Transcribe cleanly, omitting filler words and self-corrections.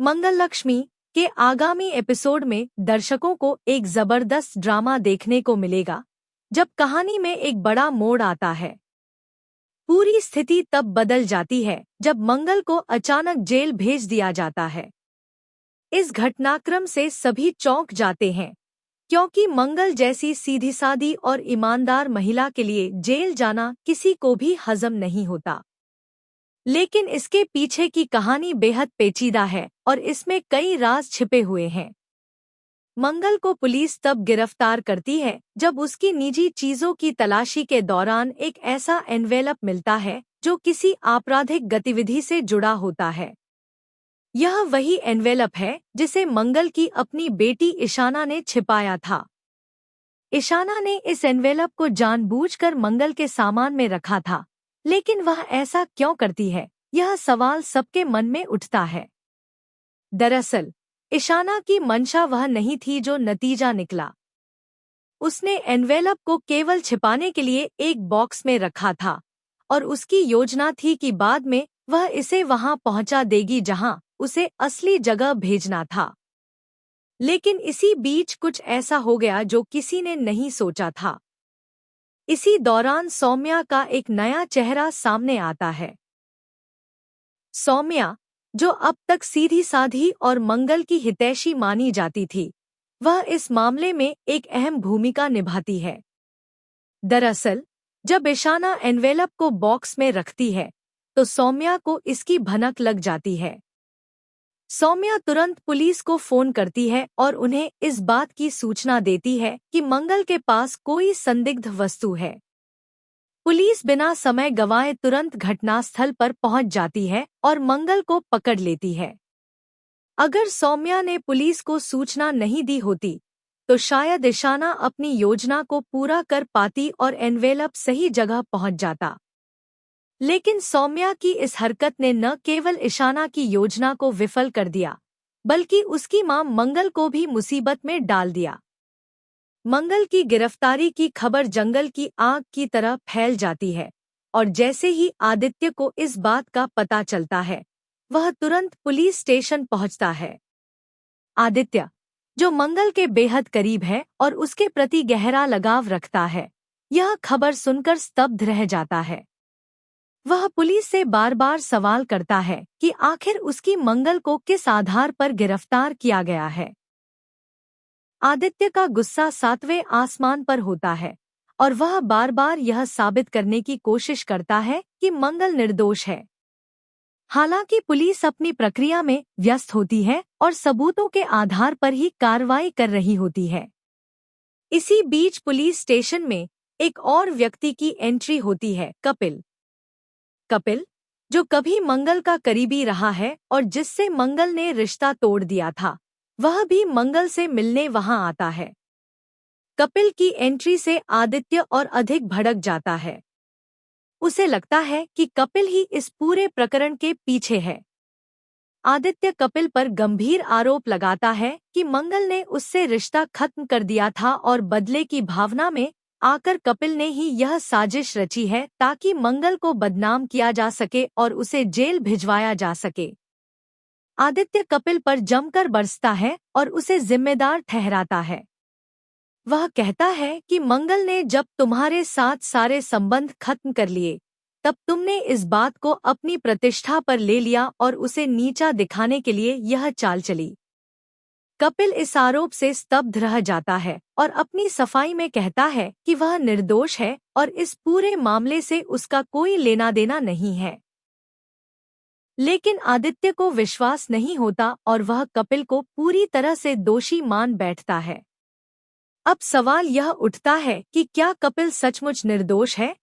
मंगल लक्ष्मी के आगामी एपिसोड में दर्शकों को एक जबरदस्त ड्रामा देखने को मिलेगा, जब कहानी में एक बड़ा मोड़ आता है। पूरी स्थिति तब बदल जाती है जब मंगल को अचानक जेल भेज दिया जाता है। इस घटनाक्रम से सभी चौंक जाते हैं, क्योंकि मंगल जैसी सीधी-सादी और ईमानदार महिला के लिए जेल जाना किसी को भी हजम नहीं होता। लेकिन इसके पीछे की कहानी बेहद पेचीदा है और इसमें कई राज छिपे हुए हैं। मंगल को पुलिस तब गिरफ्तार करती है जब उसकी निजी चीजों की तलाशी के दौरान एक ऐसा एनवेलप मिलता है जो किसी आपराधिक गतिविधि से जुड़ा होता है। यह वही एनवेलप है जिसे मंगल की अपनी बेटी ईशाना ने छिपाया था। ईशाना ने इस एनवेलप को जानबूझकर मंगल के सामान में रखा था, लेकिन वह ऐसा क्यों करती है, यह सवाल सबके मन में उठता है। दरअसल ईशाना की मंशा वह नहीं थी जो नतीजा निकला। उसने एनवेलप को केवल छिपाने के लिए एक बॉक्स में रखा था और उसकी योजना थी कि बाद में वह इसे वहां पहुंचा देगी जहां उसे असली जगह भेजना था। लेकिन इसी बीच कुछ ऐसा हो गया जो किसी ने नहीं सोचा था। इसी दौरान सौम्या का एक नया चेहरा सामने आता है। सौम्या, जो अब तक सीधी साधी और मंगल की हितैषी मानी जाती थी, वह इस मामले में एक अहम भूमिका निभाती है। दरअसल जब ईशाना एनवेलप को बॉक्स में रखती है तो सौम्या को इसकी भनक लग जाती है। सौम्या तुरंत पुलिस को फोन करती है और उन्हें इस बात की सूचना देती है कि मंगल के पास कोई संदिग्ध वस्तु है। पुलिस बिना समय गंवाए तुरंत घटनास्थल पर पहुंच जाती है और मंगल को पकड़ लेती है। अगर सौम्या ने पुलिस को सूचना नहीं दी होती तो शायद ईशाना अपनी योजना को पूरा कर पाती और एनवेलप सही जगह पहुंच जाता। लेकिन सौम्या की इस हरकत ने न केवल ईशाना की योजना को विफल कर दिया, बल्कि उसकी मां मंगल को भी मुसीबत में डाल दिया। मंगल की गिरफ्तारी की खबर जंगल की आग की तरह फैल जाती है और जैसे ही आदित्य को इस बात का पता चलता है, वह तुरंत पुलिस स्टेशन पहुंचता है। आदित्य, जो मंगल के बेहद करीब है और उसके प्रति गहरा लगाव रखता है, यह खबर सुनकर स्तब्ध रह जाता है। वह पुलिस से बार बार सवाल करता है कि आखिर उसकी मंगल को किस आधार पर गिरफ्तार किया गया है। आदित्य का गुस्सा 7वें आसमान पर होता है और वह बार बार यह साबित करने की कोशिश करता है कि मंगल निर्दोष है। हालांकि पुलिस अपनी प्रक्रिया में व्यस्त होती है और सबूतों के आधार पर ही कार्रवाई कर रही होती है। इसी बीच पुलिस स्टेशन में एक और व्यक्ति की एंट्री होती है, कपिल। कपिल, जो कभी मंगल का करीबी रहा है और जिससे मंगल ने रिश्ता तोड़ दिया था, वह भी मंगल से मिलने वहां आता है। कपिल की एंट्री से आदित्य और अधिक भड़क जाता है। उसे लगता है कि कपिल ही इस पूरे प्रकरण के पीछे है। आदित्य कपिल पर गंभीर आरोप लगाता है कि मंगल ने उससे रिश्ता खत्म कर दिया था और बदले की भावना में आकर कपिल ने ही यह साजिश रची है ताकि मंगल को बदनाम किया जा सके और उसे जेल भिजवाया जा सके। आदित्य कपिल पर जमकर बरसता है और उसे जिम्मेदार ठहराता है। वह कहता है कि मंगल ने जब तुम्हारे साथ सारे संबंध खत्म कर लिए, तब तुमने इस बात को अपनी प्रतिष्ठा पर ले लिया और उसे नीचा दिखाने के लिए यह चाल चली। कपिल इस आरोप से स्तब्ध रह जाता है और अपनी सफाई में कहता है कि वह निर्दोष है और इस पूरे मामले से उसका कोई लेना देना नहीं है। लेकिन आदित्य को विश्वास नहीं होता और वह कपिल को पूरी तरह से दोषी मान बैठता है। अब सवाल यह उठता है कि क्या कपिल सचमुच निर्दोष है